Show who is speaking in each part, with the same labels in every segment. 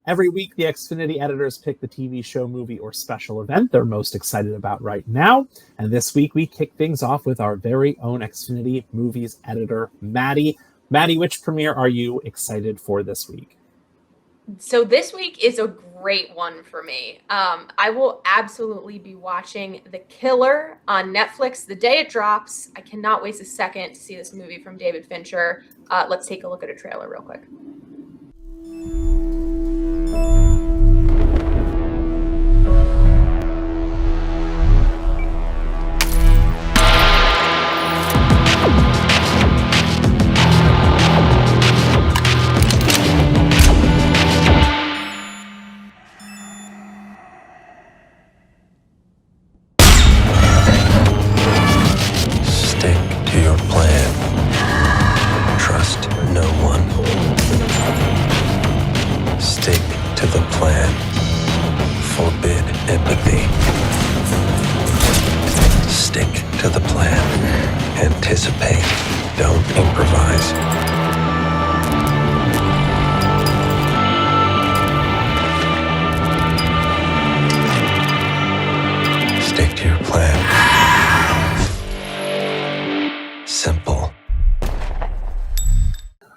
Speaker 1: Every week, the Xfinity editors pick the TV show, movie, or special event they're most excited about right now. And this week, we kick things off with our very own Xfinity movies editor, Maddie. Maddie, which premiere are you excited for this week?
Speaker 2: So this week is a great one for me. I will absolutely be watching The Killer on Netflix the day it drops. I cannot waste a second to see this movie from David Fincher. Let's take a look at a trailer real quick.
Speaker 3: Anticipate, don't improvise. Stick to your plan. Simple.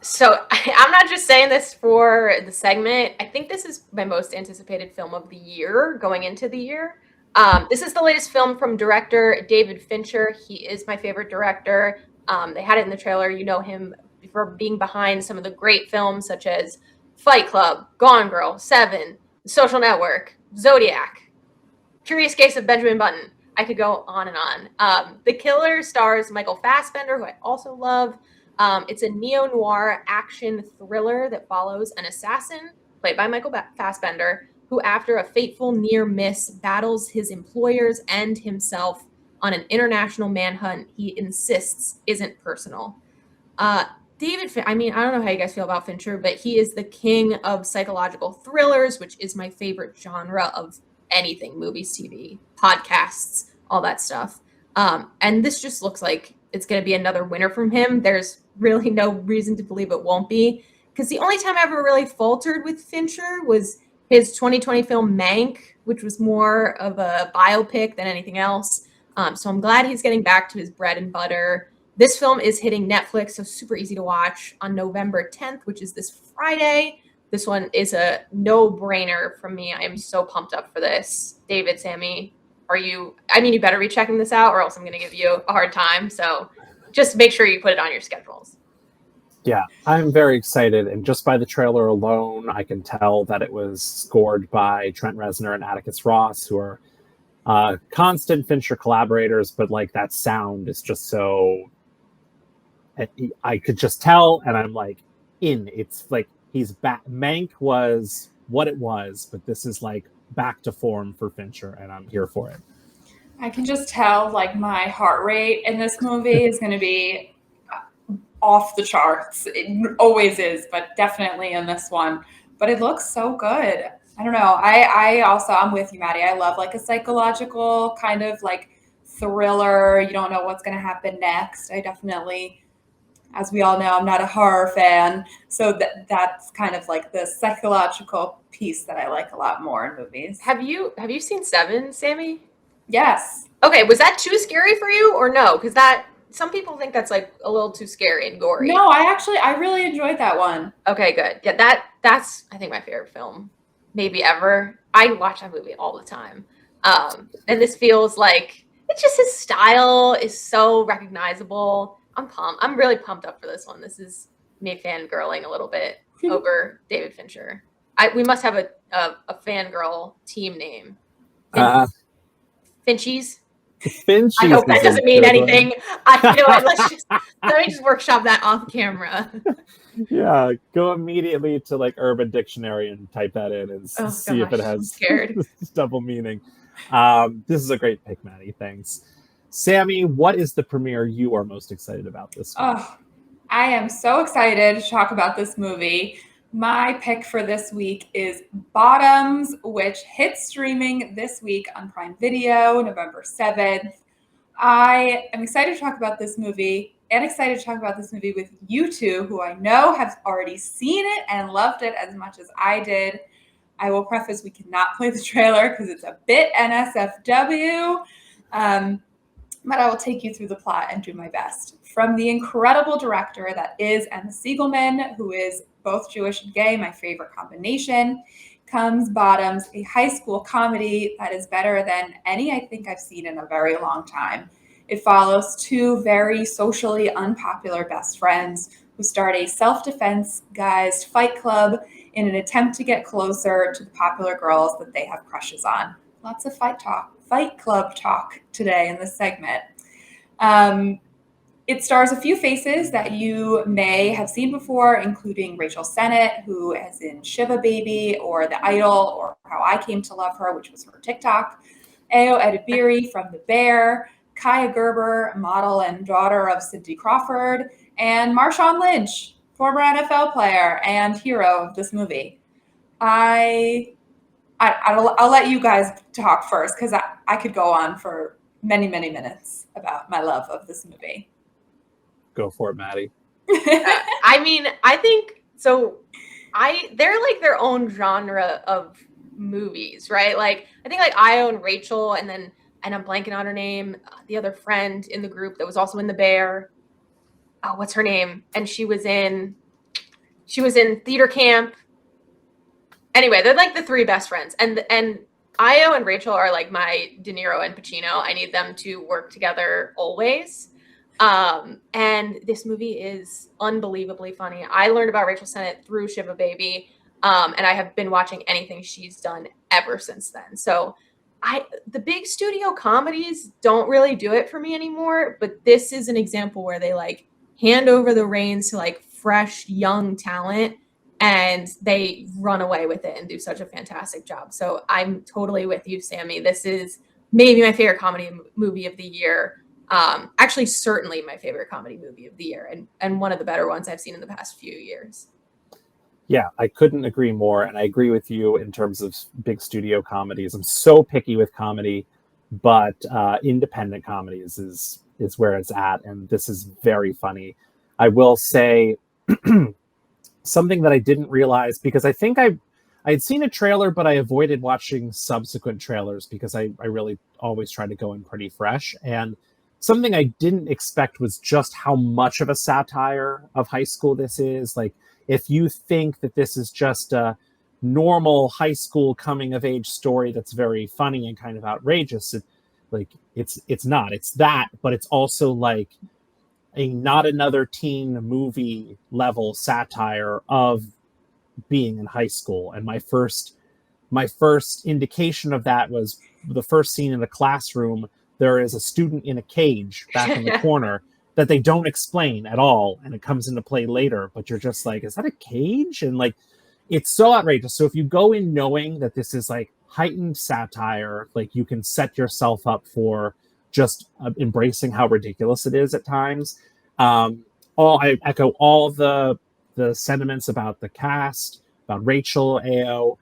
Speaker 2: So I'm not just saying this for the segment. I think this is my most anticipated film of the year going into the year. This is the latest film from director David Fincher. He is my favorite director. They had it in the trailer. You know him for being behind some of the great films such as Fight Club, Gone Girl, Seven, The Social Network, Zodiac, Curious Case of Benjamin Button. I could go on and on. The Killer stars Michael Fassbender, who I also love. It's a neo-noir action thriller that follows an assassin, played by Michael Fassbender, who, after a fateful near miss, battles his employers and himself on an international manhunt he insists isn't personal. David, I don't know how you guys feel about Fincher, but he is the king of psychological thrillers, which is my favorite genre of anything, movies, TV, podcasts, all that stuff. And this just looks like it's going to be another winner from him. There's really no reason to believe it won't be, because the only time I ever really faltered with Fincher was his 2020 film Mank, which was more of a biopic than anything else. So I'm glad he's getting back to his bread and butter. This film is hitting Netflix, so super easy to watch, on November 10th, which is this Friday. This one is a no-brainer from me. I am so pumped up for this. David, Sammy, you better be checking this out, or else I'm going to give you a hard time. So just make sure you put it on your schedules.
Speaker 1: Yeah, I'm very excited. And just by the trailer alone, I can tell that it was scored by Trent Reznor and Atticus Ross, who are constant Fincher collaborators. But like, that sound is just so... I could just tell, and I'm like, it's like he's back. Mank was what it was, but this is like back to form for Fincher, and I'm here for it.
Speaker 4: I can just tell, like, my heart rate in this movie is going to be off the charts. It always is, but definitely in this one. But it looks so good. I don't know. I'm with you, Maddie. I love like a psychological kind of like thriller. You don't know what's going to happen next. I definitely, as we all know, I'm not a horror fan. So that's kind of like the psychological piece that I like a lot more in movies.
Speaker 2: Have you seen Seven, Sammy?
Speaker 4: Yes.
Speaker 2: Okay, was that too scary for you or no? Because some people think that's like a little too scary and gory.
Speaker 4: No, I really enjoyed that one.
Speaker 2: Okay, good. Yeah, that's I think my favorite film maybe ever. I watch that movie all the time. And this feels like it's just his style is so recognizable. I'm pumped. I'm really pumped up for this one. This is me fangirling a little bit over David Fincher. We must have a fangirl team name. Finchies.
Speaker 1: Finchies.
Speaker 2: I hope that doesn't mean anything. Let me just workshop that off camera.
Speaker 1: Yeah, go immediately to like Urban Dictionary and type that in and see if it has double meaning. This is a great pick, Maddie. Thanks. Sammy, what is the premiere you are most excited about this week?
Speaker 4: Oh, I am so excited to talk about this movie. My pick for this week is Bottoms, which hits streaming this week on Prime Video, November 7th. I am excited to talk about this movie and excited to talk about this movie with you two, who I know have already seen it and loved it as much as I did. I will preface we cannot play the trailer because it's a bit NSFW, but I will take you through the plot and do my best. From the incredible director that is Emma Siegelman, who is both Jewish and gay, my favorite combination, comes Bottoms, a high school comedy that is better than any I think I've seen in a very long time. It follows two very socially unpopular best friends who start a self-defense guised fight club in an attempt to get closer to the popular girls that they have crushes on. Lots of fight club talk today in this segment. It stars a few faces that you may have seen before, including Rachel Sennett, who is in Shiva Baby or The Idol, or How I Came to Love Her, which was her TikTok. Ayo Edebiri from The Bear, Kaya Gerber, model and daughter of Cindy Crawford, and Marshawn Lynch, former NFL player and hero of this movie. I'll let you guys talk first because I could go on for many, many minutes about my love of this movie.
Speaker 1: Go for it, Maddie.
Speaker 2: I mean, I think so. They're like their own genre of movies, right? Like I think like Io and Rachel, and I'm blanking on her name, the other friend in the group that was also in The Bear. Oh, what's her name? And she was in theater camp. Anyway, they're like the three best friends, and Io and Rachel are like my De Niro and Pacino. I need them to work together always. And this movie is unbelievably funny. I learned about Rachel Sennett through Shiva Baby, and I have been watching anything she's done ever since then. So the big studio comedies don't really do it for me anymore, but this is an example where they like hand over the reins to like fresh young talent and they run away with it and do such a fantastic job. So I'm totally with you, Sammy. This is maybe my favorite comedy movie of the year. Actually, certainly my favorite comedy movie of the year, and one of the better ones I've seen in the past few years.
Speaker 1: Yeah, I couldn't agree more, and I agree with you in terms of big studio comedies. I'm so picky with comedy, but independent comedies is where it's at, and this is very funny. I will say something that I didn't realize, because I think I had seen a trailer, but I avoided watching subsequent trailers because I really always try to go in pretty fresh. And something I didn't expect was just how much of a satire of high school this is. Like, if you think that this is just a normal high school coming of age story that's very funny and kind of outrageous, it's not. It's that, but it's also like a not another teen movie level satire of being in high school. And my first indication of that was the first scene in the classroom. There is a student in a cage back in the corner that they don't explain at all, and it comes into play later, but you're just like, is that a cage? And like, it's so outrageous. So if you go in knowing that this is like heightened satire, like you can set yourself up for just embracing how ridiculous it is at times. I echo all the sentiments about the cast, about Rachel, Ao.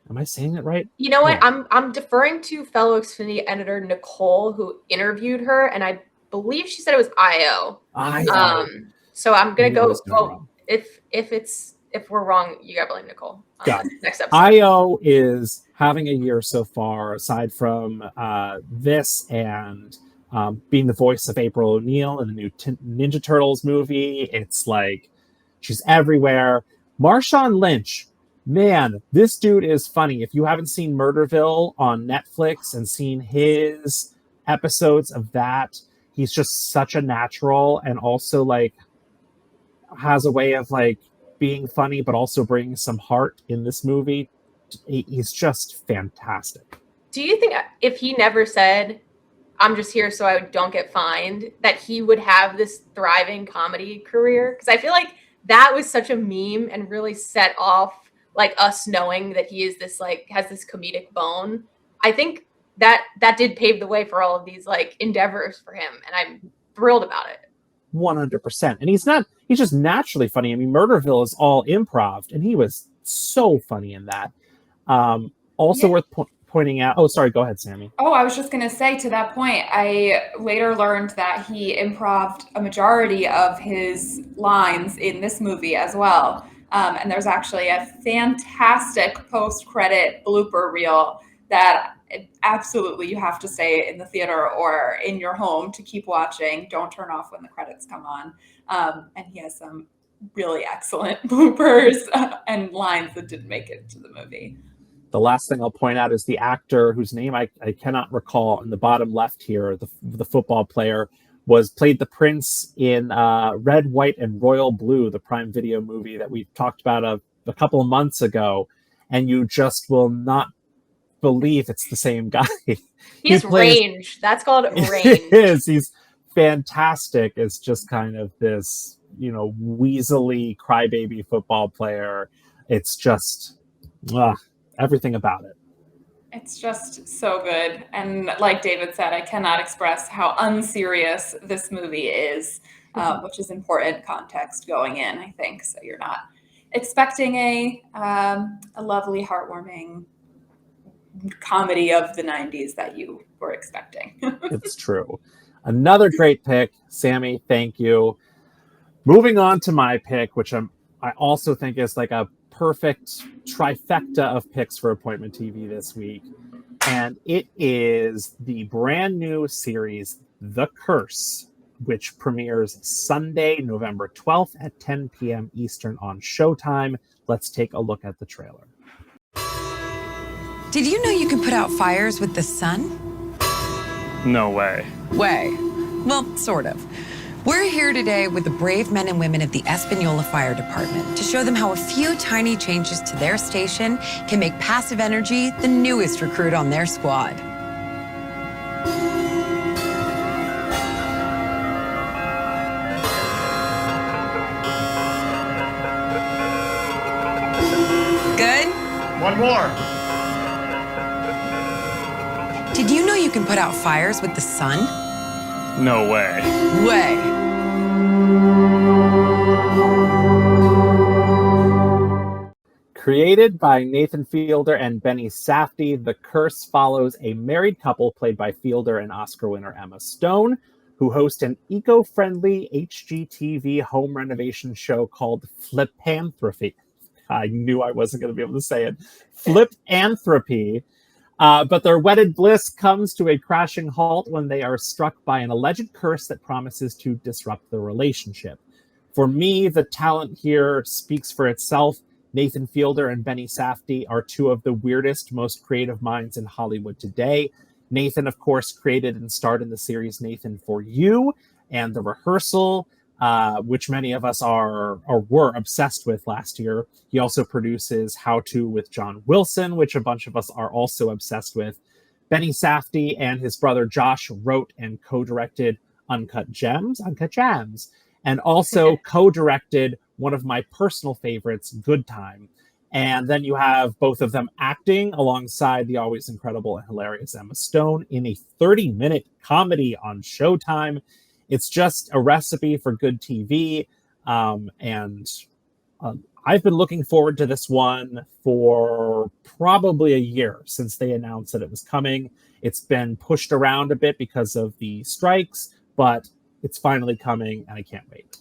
Speaker 1: Am I saying that right?
Speaker 2: You know what?
Speaker 1: Yeah.
Speaker 2: I'm deferring to fellow Xfinity editor Nicole, who interviewed her, and I believe she said it was Io. So I'm gonna go. Well, if we're wrong, you gotta blame Nicole. Next episode.
Speaker 1: Io is having a year so far, aside from this and being the voice of April O'Neil in the new Ninja Turtles movie. It's like she's everywhere. Marshawn Lynch. Man, this dude is funny. If you haven't seen Murderville on Netflix and seen his episodes of that, he's just such a natural, and also like has a way of like being funny, but also bringing some heart in this movie. He's just fantastic.
Speaker 2: Do you think if he never said, "I'm just here so I don't get fined," that he would have this thriving comedy career? Because I feel like that was such a meme and really set off like us knowing that he is this like has this comedic bone. I think that did pave the way for all of these like endeavors for him, and I'm thrilled about it.
Speaker 1: 100%. And he's just naturally funny. I mean, Murderville is all improv, and he was so funny in that. Worth pointing out. Oh, sorry. Go ahead, Sammy.
Speaker 4: Oh, I was just going to say, to that point, I later learned that he improv'd a majority of his lines in this movie as well. And there's actually a fantastic post-credit blooper reel that absolutely you have to stay in the theater or in your home to keep watching. Don't turn off when the credits come on. And he has some really excellent bloopers and lines that didn't make it to the movie.
Speaker 1: The last thing I'll point out is the actor whose name I cannot recall in the bottom left here, the football player, played the prince in Red, White, and Royal Blue, the Prime Video movie that we talked about a couple of months ago, and you just will not believe it's the same guy.
Speaker 2: He's range. That's called range.
Speaker 1: He's fantastic. It's just kind of this, weaselly crybaby football player. It's just everything about it.
Speaker 4: It's just so good. And like David said, I cannot express how unserious this movie is, which is important context going in, I think. So you're not expecting a lovely, heartwarming comedy of the 90s that you were expecting.
Speaker 1: It's true. Another great pick, Sammy. Thank you. Moving on to my pick, which I also think is like a perfect trifecta of picks for Appointment TV this week. And it is the brand new series, The Curse, which premieres Sunday, November 12th at 10 p.m. Eastern on Showtime. Let's take a look at the trailer.
Speaker 5: Did you know you can put out fires with the sun?
Speaker 6: No way.
Speaker 5: Well, sort of. We're here today with the brave men and women of the Espanola Fire Department to show them how a few tiny changes to their station can make passive energy the newest recruit on their squad. Good?
Speaker 6: One more.
Speaker 5: Did you know you can put out fires with the sun?
Speaker 6: No way.
Speaker 1: Created by Nathan Fielder and Benny Safdie, The Curse follows a married couple played by Fielder and Oscar winner Emma Stone, who host an eco-friendly HGTV home renovation show called Flipanthropy. I knew I wasn't going to be able to say it. Flipanthropy. But their wedded bliss comes to a crashing halt when they are struck by an alleged curse that promises to disrupt the relationship. For me, the talent here speaks for itself. Nathan Fielder and Benny Safdie are two of the weirdest, most creative minds in Hollywood today. Nathan, of course, created and starred in the series Nathan for You and The Rehearsal, which many of us are or were obsessed with last year. He also produces How To with John Wilson, which a bunch of us are also obsessed with. Benny Safdie and his brother Josh wrote and co-directed Uncut Gems, and also co-directed one of my personal favorites, Good Time. And then you have both of them acting alongside the always incredible and hilarious Emma Stone in a 30-minute comedy on Showtime. It's just a recipe for good TV. And I've been looking forward to this one for probably a year since they announced that it was coming. It's been pushed around a bit because of the strikes, but it's finally coming and I can't wait.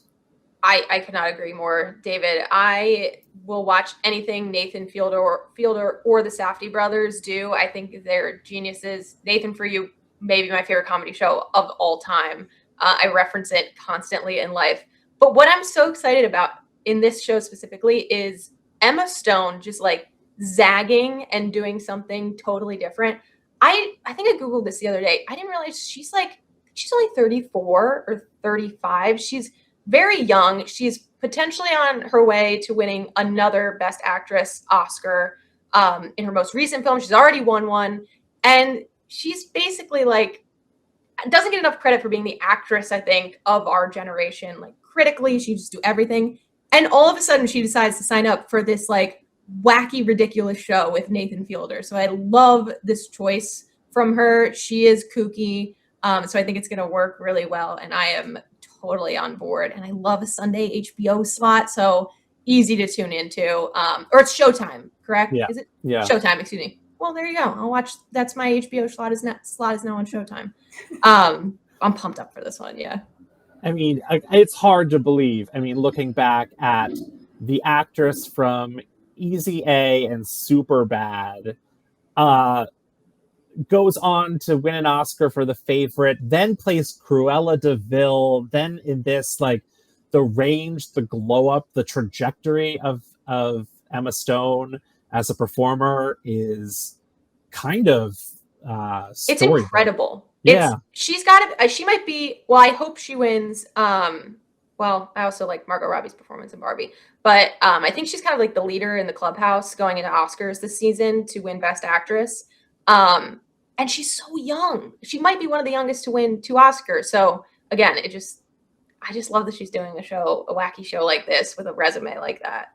Speaker 2: I cannot agree more, David. I will watch anything Nathan Fielder or the Safdie brothers do. I think they're geniuses. Nathan for You, maybe my favorite comedy show of all time. I reference it constantly in life. But what I'm so excited about in this show specifically is Emma Stone just like zagging and doing something totally different. I think I Googled this the other day. I didn't realize she's only 34 or 35. She's very young. She's potentially on her way to winning another Best Actress Oscar in her most recent film. She's already won one. And she's basically like, doesn't get enough credit for being the actress, I think, of our generation. Like critically, she just do everything. And all of a sudden she decides to sign up for this like wacky, ridiculous show with Nathan Fielder. So I love this choice from her. She is kooky. So I think it's going to work really well. And I am totally on board. And I love a Sunday HBO slot. So easy to tune into. Or it's Showtime, correct?
Speaker 1: Yeah.
Speaker 2: Is it?
Speaker 1: Yeah.
Speaker 2: Showtime, excuse me. Well, there you go. I'll watch. That's my HBO slot is now on Showtime. I'm pumped up for this one. Yeah.
Speaker 1: I mean, it's hard to believe. I mean, looking back at the actress from Easy A and Superbad, goes on to win an Oscar for The Favorite, then plays Cruella de Vil, then in this, like, the range, the glow up, the trajectory of Emma Stone as a performer is kind of
Speaker 2: It's incredible.
Speaker 1: Yeah.
Speaker 2: She's got to, she might be, well, I hope she wins. Well, I also like Margot Robbie's performance in Barbie, but I think she's kind of like the leader in the clubhouse going into Oscars this season to win Best Actress. And she's so young. She might be one of the youngest to win 2 Oscars. So again, I just love that she's doing a wacky show like this with a resume like that.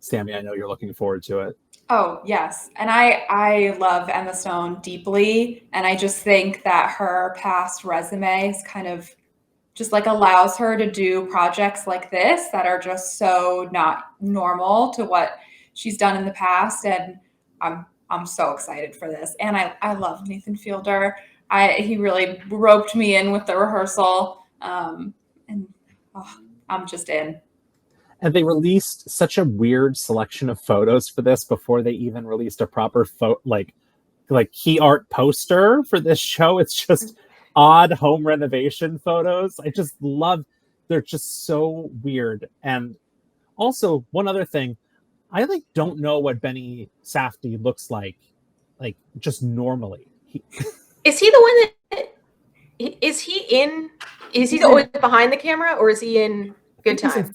Speaker 1: Sammy, I know you're looking forward to it.
Speaker 4: Oh, yes. And I love Emma Stone deeply. And I just think that her past resume is kind of just like allows her to do projects like this that are just so not normal to what she's done in the past. And I'm so excited for this. And I love Nathan Fielder. He really roped me in with the rehearsal. I'm just in.
Speaker 1: And they released such a weird selection of photos for this before they even released a proper like key art poster for this show. It's just odd home renovation photos. I just love, they're just so weird. And also one other thing, I don't know what Benny Safdie looks like just normally.
Speaker 2: Is he the one that is he always behind the camera, or is he in Good Time?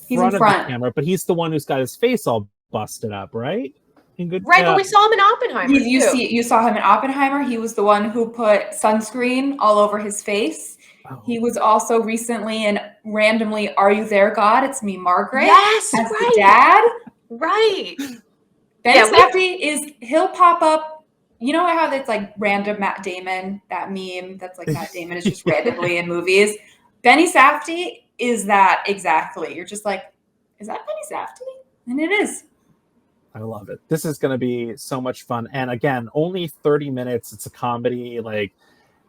Speaker 4: He's in front
Speaker 1: of the camera, but he's the one who's got his face all busted up, right?
Speaker 2: Right, but we saw him in Oppenheimer.
Speaker 4: You saw him in Oppenheimer. He was the one who put sunscreen all over his face. Oh. He was also recently in randomly Are You There, God? It's Me, Margaret.
Speaker 2: Yes,
Speaker 4: as the dad.
Speaker 2: Right.
Speaker 4: Ben Safdie he'll pop up. You know how it's like random Matt Damon, that meme that's like Matt Damon is just randomly in movies. Benny Safdie is that exactly. You're just like, is that Benny Safdie? And it is.
Speaker 1: I love it. This is going to be so much fun. And again, only 30 minutes. It's a comedy. Like,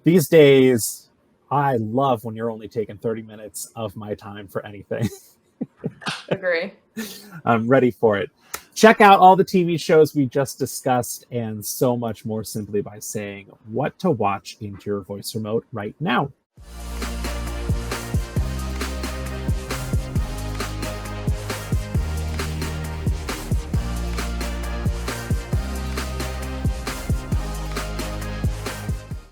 Speaker 1: these days, I love when you're only taking 30 minutes of my time for anything.
Speaker 2: Agree.
Speaker 1: I'm ready for it. Check out all the TV shows we just discussed and so much more simply by saying what to watch into your voice remote right now.